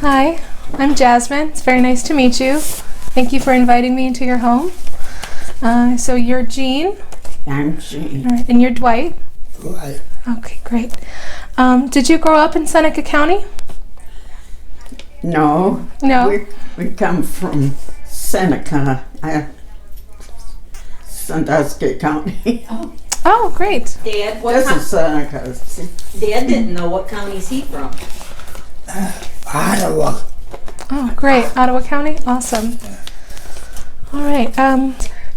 Hi, I'm Jasmine. It's very nice to meet you. Thank you for inviting me into your home. So you're Jean. I'm Jean. All right, and you're Dwight. Dwight. Okay, great. Did you grow up in Seneca County? No. No. We come from Seneca, Sandusky County. Oh, great. Dad, This is Seneca. Dad didn't know what county's he from. Ottawa. Oh, great. Ottawa County? Awesome. All right.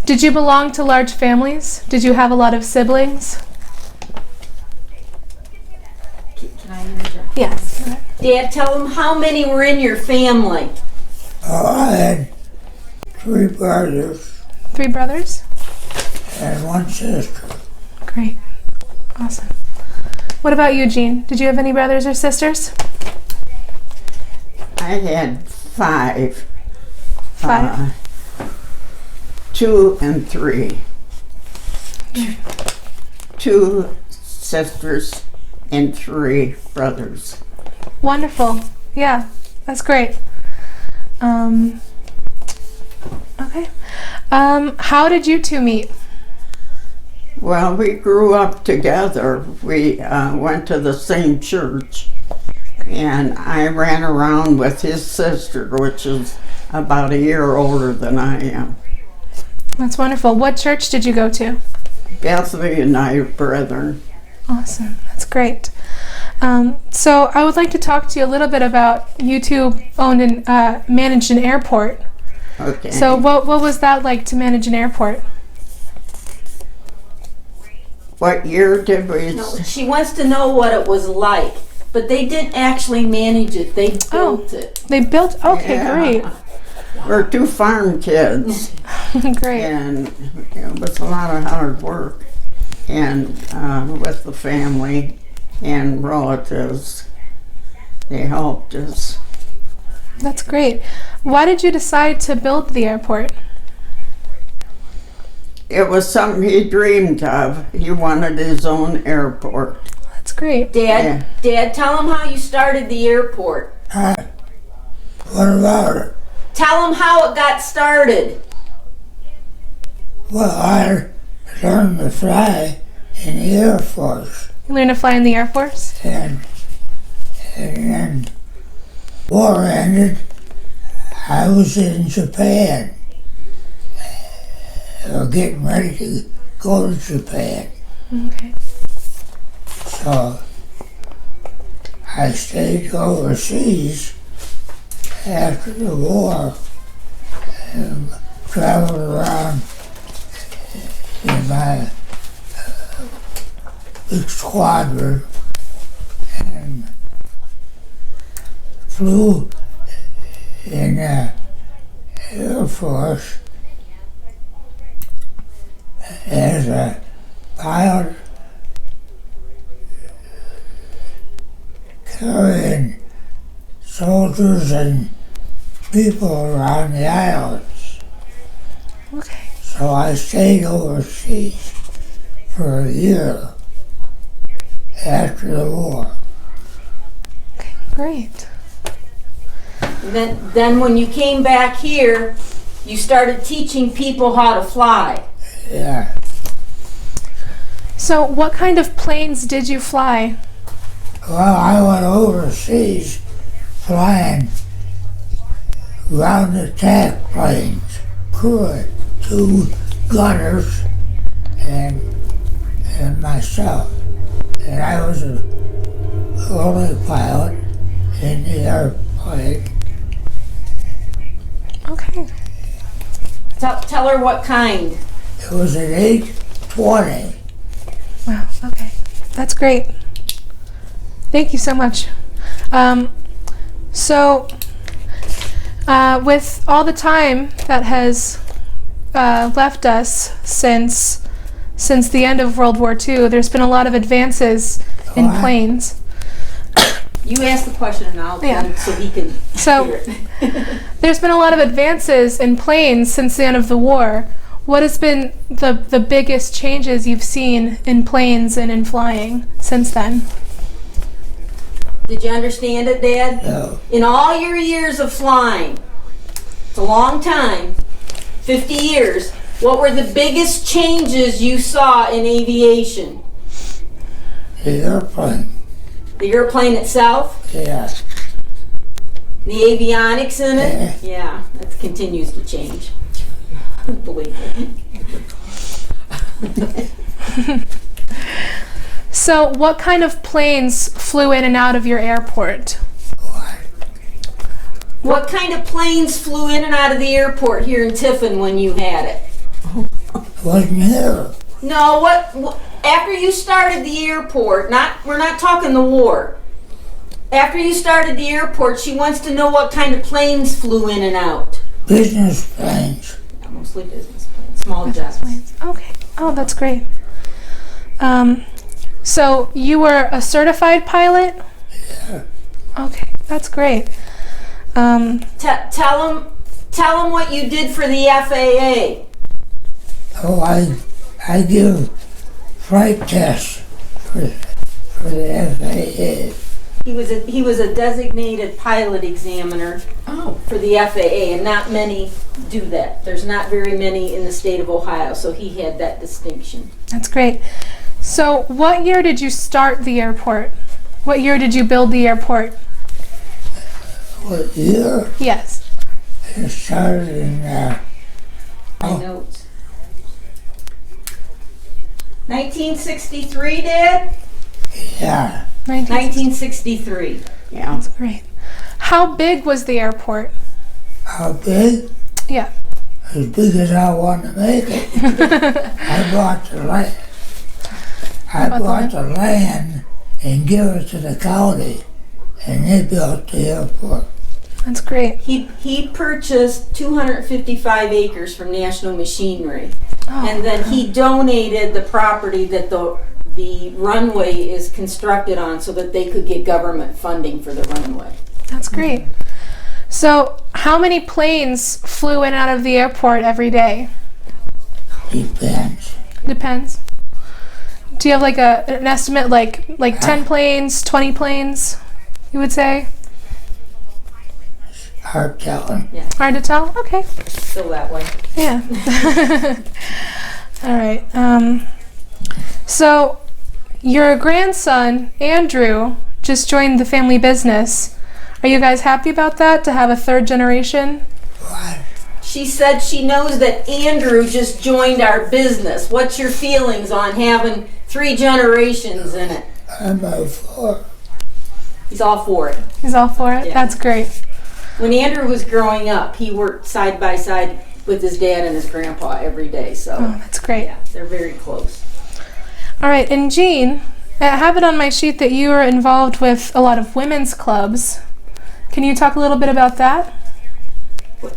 Did you belong to large families? Did you have a lot of siblings? Can I interject? Yes. Dad, tell them how many were in your family. Oh, I had 3 brothers 3 brothers? and 1 sister. Great. Awesome. What about you, Jean? Did you have any brothers or sisters? I had 5. 5? 2 and 3. 2 sisters and 3 brothers. Wonderful. Yeah, that's great. Okay. How did you two meet? Well, we grew up together. We went to the same church, and I ran around with his sister, which is about a year older than I am. That's wonderful. What church did you go to? Bethany and I are brethren. Awesome. That's great. So I would like to talk to you a little bit about you two owned and managed an airport. Okay. So what was that like to manage an airport? What year did we? No, she wants to know what it was like, but they didn't actually manage it. They built it. They built. Okay, Yeah. We're 2 farm kids, great. Great. and it was a lot of hard work, and with the family and relatives, they helped us. That's great. Why did you decide to build the airport? It was something he dreamed of. He wanted his own airport. That's great. Dad, tell them how you started the airport. What about it? Tell them how it got started. Well, I learned to fly in the Air Force, You learned to fly in the Air Force? and then war ended. I was in Japan, getting ready to go to Japan. Okay. So I stayed overseas after the war and traveled around in my big squadron and flew in the Air Force as a pilot carrying soldiers and people around the islands. Okay. So I stayed overseas for a year after the war. Okay, great. Then when you came back here, you started teaching people how to fly. Yeah. So what kind of planes did you fly? Well, I went overseas flying ground attack planes, crewing 2 gunners and myself. And I was the only pilot in the airplane. Okay. Tell her what kind. It was an 820. Wow. Okay. That's great. Thank you so much. With all the time that has left us since the end of World War II, there's been a lot of advances in Wow. planes. You ask the question and I'll Yeah. so he can So- hear it. There's been a lot of advances in planes since the end of the war. What has been the biggest changes you've seen in planes and in flying since then? Did you understand it, Dad? No. In all your years of flying, it's a long time, 50 years, what were the biggest changes you saw in aviation? The airplane. The airplane itself? Yeah. The avionics in it? Yeah. Yeah, that continues to change. Believe me. So, what kind of planes flew in and out of your airport? What kind of planes flew in and out of the airport here in Tiffin when you had it? Wasn't here. No, what after you started the airport, we're not talking the war. After you started the airport, she wants to know what kind of planes flew in and out. Business planes. Yeah, mostly business planes, small jets. Okay. Oh, that's great. So you were a certified pilot? Yeah. Okay, that's great. Tell them what you did for the FAA. Oh, I give flight tests for the FAA. He was a designated pilot examiner for the FAA, and not many do that. There's not very many in the state of Ohio, so he had that distinction. That's great. So what year did you start the airport? What year did you build the airport? What year? Yes. It started in My notes. 1963, Dad? yeah, 1963. Yeah. That's great. How big was the airport? how big? Yeah. As big as I want to make it. I bought the land. I bought the land and give it to the county, and they built the airport. That's great. He purchased 255 acres from National Machinery, Oh, and then he donated the property that the runway is constructed on so that they could get government funding for the runway. that's great. So how many planes flew in and out of the airport every day? Depends. Depends. Do you have like an estimate, like 10 planes, 20 planes, you would say? Hard telling. Hard to tell? Okay. Still that way. Yeah. All right. So your grandson, Andrew, just joined the family business. Are you guys happy about that, to have a third generation? What? She said she knows that Andrew just joined our business. What's your feelings on having 3 generations in it? I'm all for it. He's all for it. He's all for it? Yeah. That's great. When Andrew was growing up, he worked side by side with his dad and his grandpa every day. So Oh, that's great. yeah, they're very close. All right. And Jean, I have it on my sheet that you are involved with a lot of women's clubs. Can you talk a little bit about that?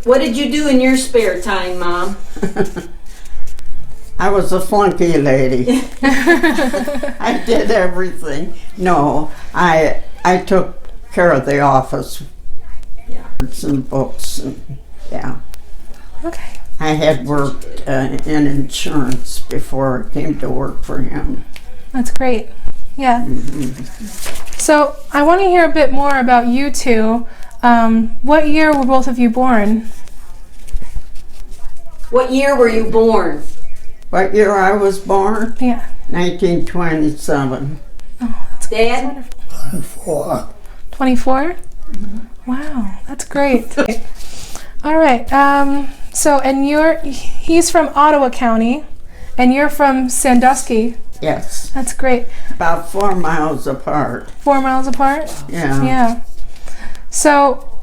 What did you do in your spare time, Mom? I was a flunky lady. I did everything. No, I took care of the office. Yeah. And books. And, yeah. Okay. I had worked in insurance before I came to work for him. That's great. Yeah. So I want to hear a bit more about you two. What year were both of you born? What year were you born? What year I was born? Yeah. 1927. Dad? 24. 24? Wow, that's great. All right. So, and he's from Ottawa County, and you're from Sandusky. Yes. That's great. About 4 miles apart. 4 miles apart? Yeah. Yeah. So,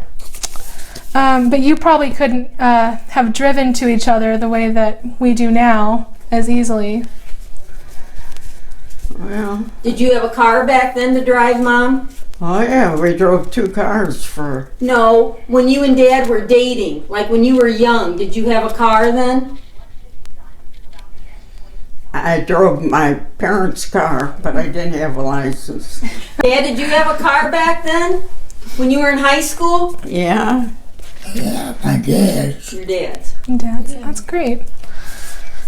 but you probably couldn't have driven to each other the way that we do now as easily. Well, Did you have a car back then to drive, Mom? oh yeah, we drove 2 cars for, No, when you and Dad were dating, like when you were young, did you have a car then? I drove my parents' car, but I didn't have a license. Dad, did you have a car back then? When you were in high school? Yeah. Yeah, my dad. Your dad's. That's great.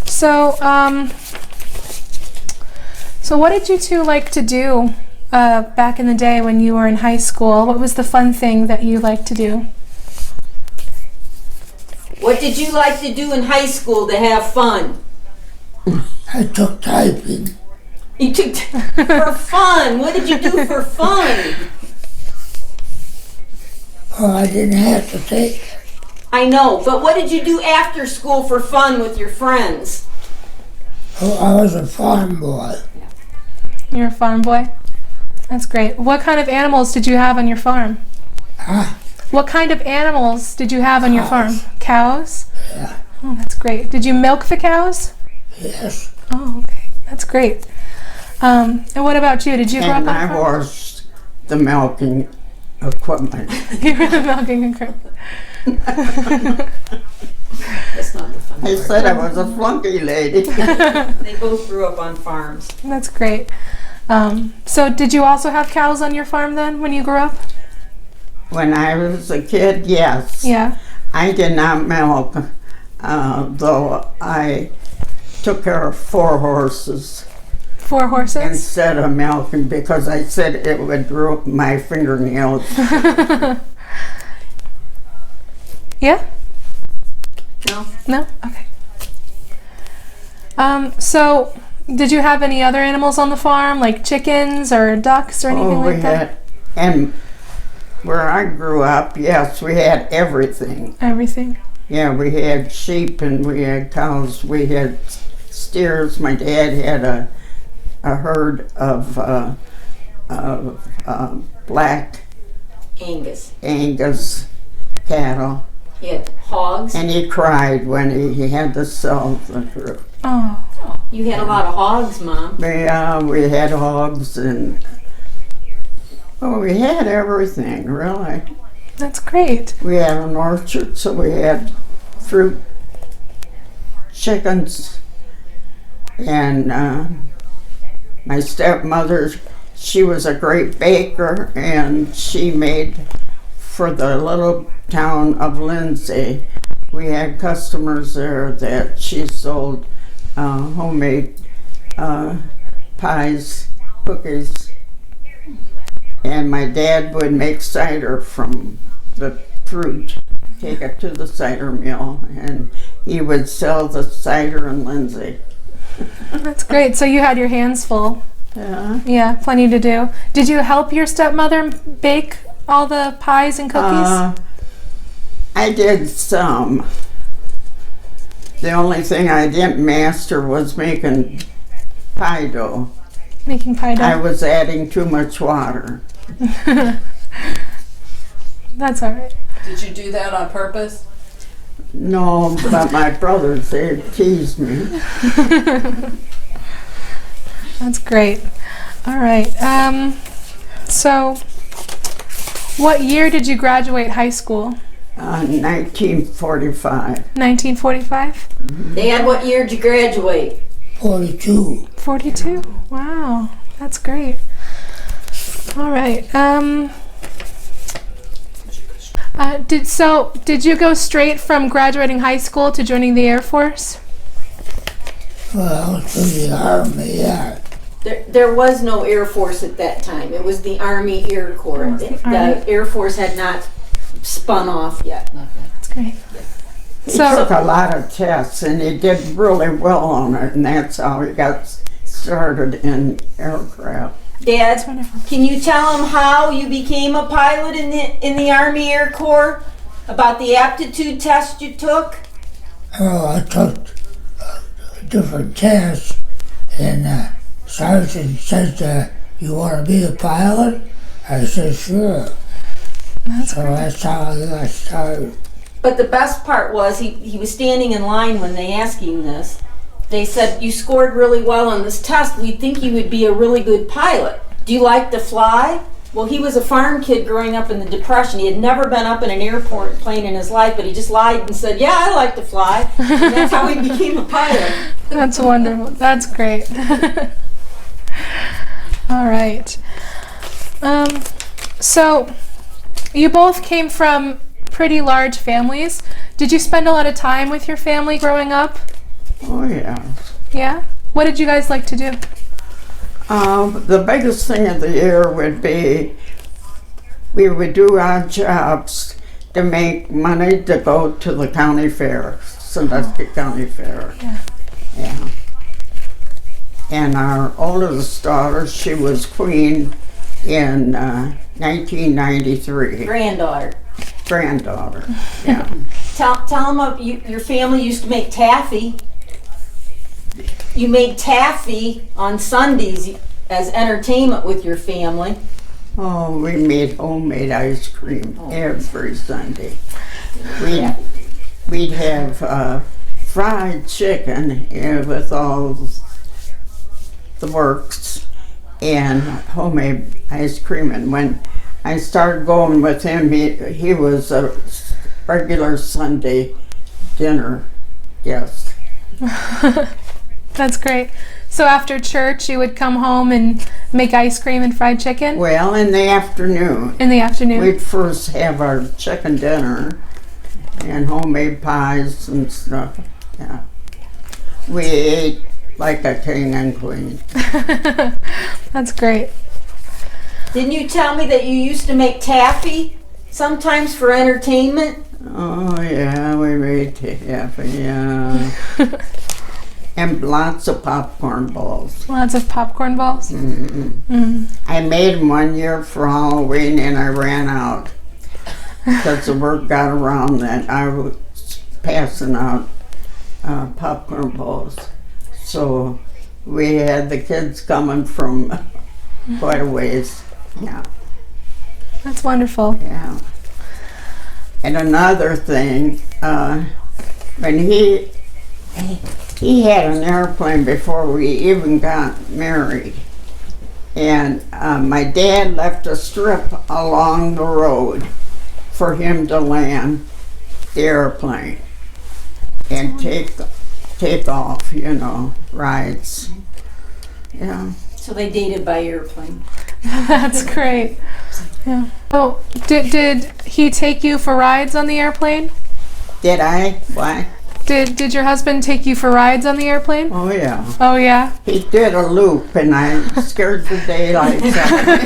So, so what did you two like to do back in the day when you were in high school? What was the fun thing that you liked to do? What did you like to do in high school to have fun? I took typing. You took for fun. What did you do for fun? Oh, I didn't have to take it. I know, but what did you do after school for fun with your friends? Oh, I was a farm boy. You're a farm boy? That's great. What kind of animals did you have on your farm? Huh? What kind of animals did you have on your farm? Cows? Yeah. Oh, that's great. Did you milk the cows? Yes. Oh, okay. That's great. And what about you? Did you grow up And on a I farm? was the milking equipment. You were the milking equipment. That's not the fun I part. said I was a flunky lady. They both grew up on farms. That's great. So did you also have cows on your farm then when you grew up? When I was a kid, yes. Yeah. I did not milk, though I took care of 4 horses 4 horses? instead of milking because I said it would grow my fingernails. Yeah? No? No? Okay. So did you have any other animals on the farm, like chickens or ducks or anything we like that? had, and where I grew up, yes, we had everything. Everything. Yeah, we had sheep and we had cows, we had steers. My dad had a herd of black Angus. Angus cattle, He had hogs. and he cried when he had to sell the group. Oh, You had a lot of hogs, Mom. We had hogs and we had everything, really. that's great. We had an orchard, so we had fruit, chickens, and my stepmother, she was a great baker, and she made for the little town of Lindsay. We had customers there that she sold homemade pies, cookies, and my dad would make cider from the fruit, take it to the cider mill, and he would sell the cider in Lindsay. That's great. So you had your hands full. Yeah. Yeah, plenty to do. Did you help your stepmother bake all the pies and cookies? I did some. The only thing I didn't master was making pie dough. Making pie dough? I was adding too much water. That's all right. Did you do that on purpose? No, but my brothers, they teased me. That's great. All right. So, what year did you graduate high school? 1945. 1945? Dad, what year did you graduate? 42. 42? Wow, that's great. All right. Did you go straight from graduating high school to joining the Air Force? Well, to the Army, yeah. There was no Air Force at that time. It was the Army Air Corps. Oh, the Army. The Air Force had not spun off yet. That's great. He took a lot of tests and he did really well on it, and that's how he got started in aircraft. Dad, That's wonderful. can you tell him how you became a pilot in the Army Air Corps? About the aptitude test you took? Oh, I took different tests, and sergeant said, you want to be a pilot? I said, sure. That's So great. that's how I got started. But the best part was he was standing in line when they asked him this. They said, you scored really well on this test. We think you would be a really good pilot. Do you like to fly? Well, he was a farm kid growing up in the Depression. He had never been up in an airport plane in his life, but he just lied and said, yeah, I like to fly. And that's how he became a pilot. That's wonderful. That's great. All right. So, you both came from pretty large families. Did you spend a lot of time with your family growing up? Oh, yeah. Yeah? What did you guys like to do? The biggest thing of the year would be we would do odd jobs to make money to go to the county fair, Seneca County Fair. Yeah. And our oldest daughter, she was queen in 1993. Granddaughter. Granddaughter, yeah. Tell them your family used to make taffy. You made taffy on Sundays as entertainment with your family. Oh, we made homemade ice cream every Sunday. We'd have fried chicken with all the works and homemade ice cream. And when I started going with him, he was a regular Sunday dinner guest. That's great. So after church, you would come home and make ice cream and fried chicken? Well, in the afternoon. In the afternoon? We'd first have our chicken dinner and homemade pies and stuff. Yeah. We ate like a king and queen. That's great. Didn't you tell me that you used to make taffy sometimes for entertainment? Oh, yeah, we made taffy, yeah. And lots of popcorn balls. Lots of popcorn balls? I made them one year for Halloween and I ran out because the word got around that I was passing out popcorn balls. So we had the kids coming from quite a ways. Yeah. That's wonderful. Yeah. And another thing, when he had an airplane before we even got married. And my dad left a strip along the road for him to land the airplane and take off, rides. Yeah. So they dated by airplane. That's great. Yeah. Oh, did he take you for rides on the airplane? Did I? What? Did your husband take you for rides on the airplane? Oh, yeah. Oh, yeah? He did a loop and I scared the daylights out of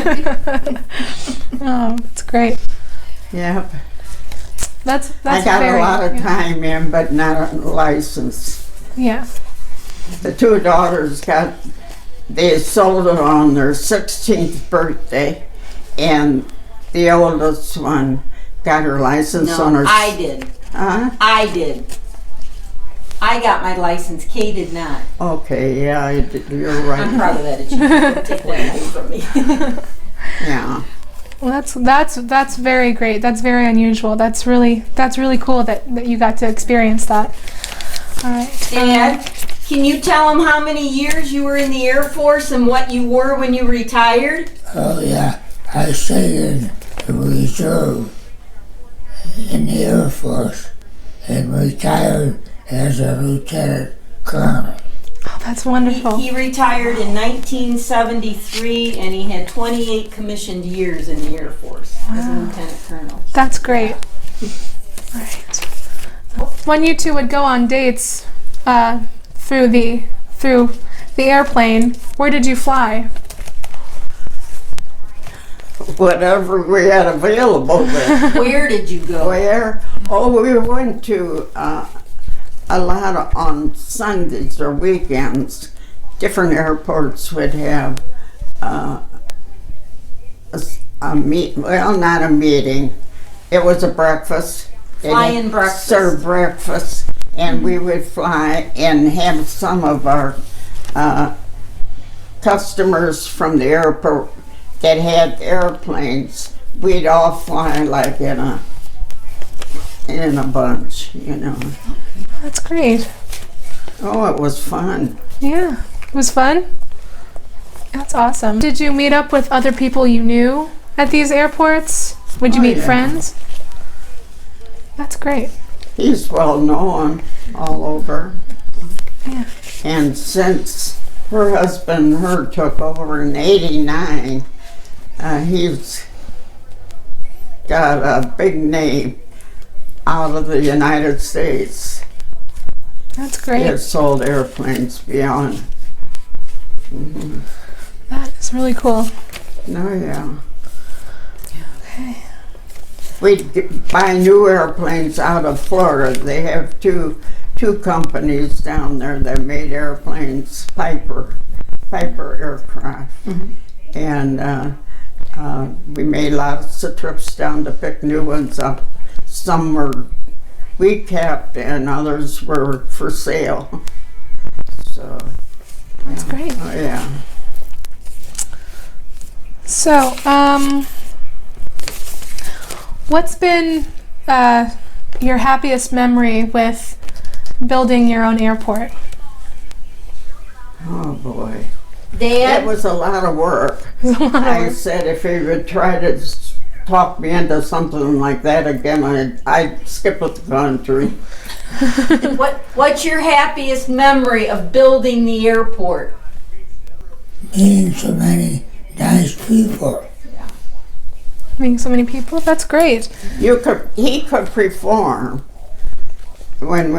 him. Oh, that's great. Yep. That's I got very, a lot of time in, but not a license. Yeah. The two daughters they sold it on their 16th birthday, and the oldest one got her license on her... I did. Huh? I did. I got my license. Kay did not. Okay, yeah, you're right. I'm proud of that achievement. Take that away from me. Yeah. Well, that's very great. That's very unusual. That's really cool that you got to experience that. All right. Dad, can you tell them how many years you were in the Air Force and what you were when you retired? Oh yeah, I stayed in the reserve in the Air Force and retired as a lieutenant colonel. Oh, that's wonderful. He retired in 1973 and he had 28 commissioned years in the Air Force as a lieutenant colonel. That's great. All right. When you two would go on dates through the airplane, where did you fly? Whatever we had available there. Where did you go? Where? Oh, we went to a lot on Sundays or weekends. Different airports would have a meet. Well, not a meeting. It was a breakfast. Fly-in breakfast. Serve breakfast, and we would fly and have some of our customers from the airport that had airplanes. We'd all fly like in a bunch, That's great. Oh, it was fun. Yeah. It was fun? That's awesome. Did you meet up with other people you knew at these airports? Would you meet friends? That's great. He's well known all over. Yeah. And since her husband, took over in '89, he's got a big name out of the United States. That's He great. has sold airplanes beyond. It's really cool. Oh, yeah. Okay. We buy new airplanes out of Florida. They have two companies down there that made airplanes, Piper Aircraft. And we made lots of trips down to pick new ones up. Some were we kept and others were for sale. So That's great. oh, yeah. So, what's been your happiest memory with building your own airport? Oh boy. Dad, It was a lot of work. I said if he would try to talk me into something like that again, I'd skip the country. what's your happiest memory of building the airport? Meeting so many nice people. Meeting so many people? That's great. He could perform. When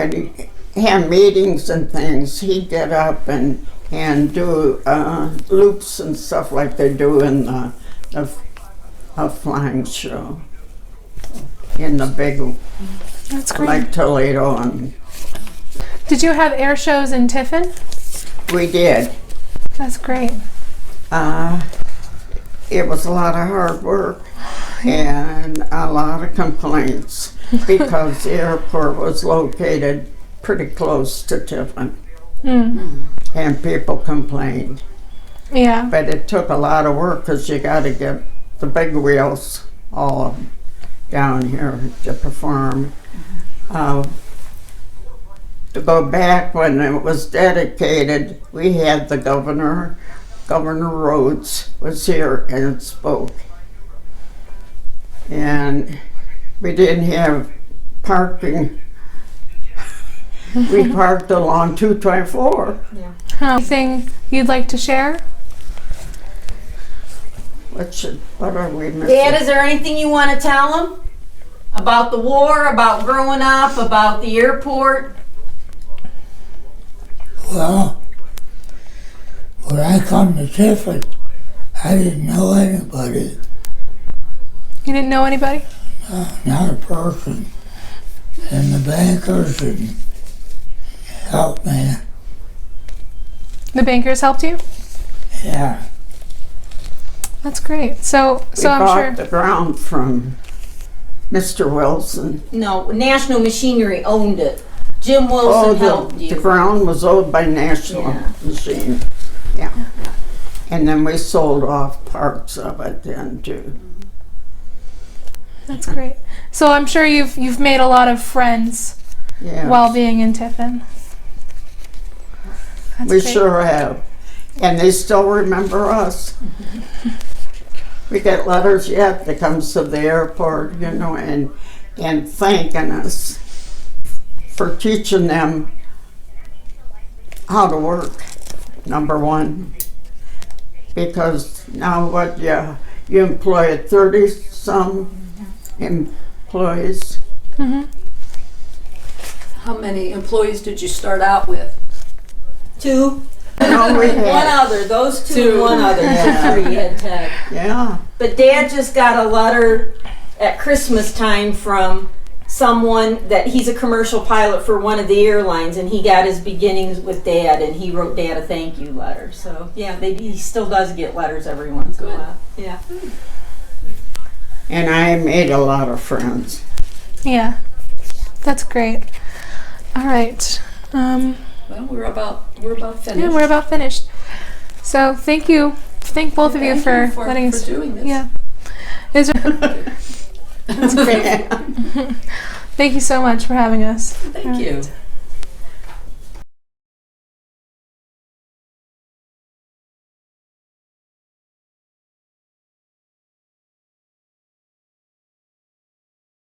he had meetings and things, he'd get up and do loops and stuff like they do in a flying show. In the big, That's great. like Toledo, and Did you have air shows in Tiffin? we did. That's great. It was a lot of hard work and a lot of complaints because the airport was located pretty close to Tiffin, and people complained. Yeah. But it took a lot of work because you got to get the big wheels all down here to perform. To go back when it was dedicated, we had the Governor Rhodes was here and spoke. And we didn't have parking. We parked along 224. Anything you'd like to share? What are we missing? Dad, is there anything you want to tell them about the war, about growing up, about the airport? Well, when I come to Tiffin, I didn't know anybody, You didn't know anybody? not a person. And the bankers and helped me. The bankers helped you? Yeah, That's great. So We I'm bought sure. the ground from Mr. Wilson. No, National Machinery owned it. Jim Wilson helped the you. ground was owned by National Yeah. Machine. Yeah. And then we sold off parts of it then too. That's great. So I'm sure you've made a lot of friends Yeah. while being in Tiffin. That's we great. sure have. And they still remember us. We get letters yet that comes to the airport, you know, and thanking us for teaching them how to work, number one. Because now what you employ 30-some employees. How many employees did you start out with? 2. No, we One had, other. Those 2 Two. and one other. Yeah. 3 had Ted. yeah. But Dad just got a letter at Christmas time from someone that he's a commercial pilot for one of the airlines, and he got his beginnings with Dad, and he wrote Dad a thank you letter. So yeah, he still does get letters every once in a while. Yeah. And I made a lot of friends. Yeah. That's great. All right. Well, we're about finished. Yeah, we're about finished. So thank you. Thank both of you Thank for letting us. doing this. Yeah. Is there- That's great. Thank you so much for having us. Thank you.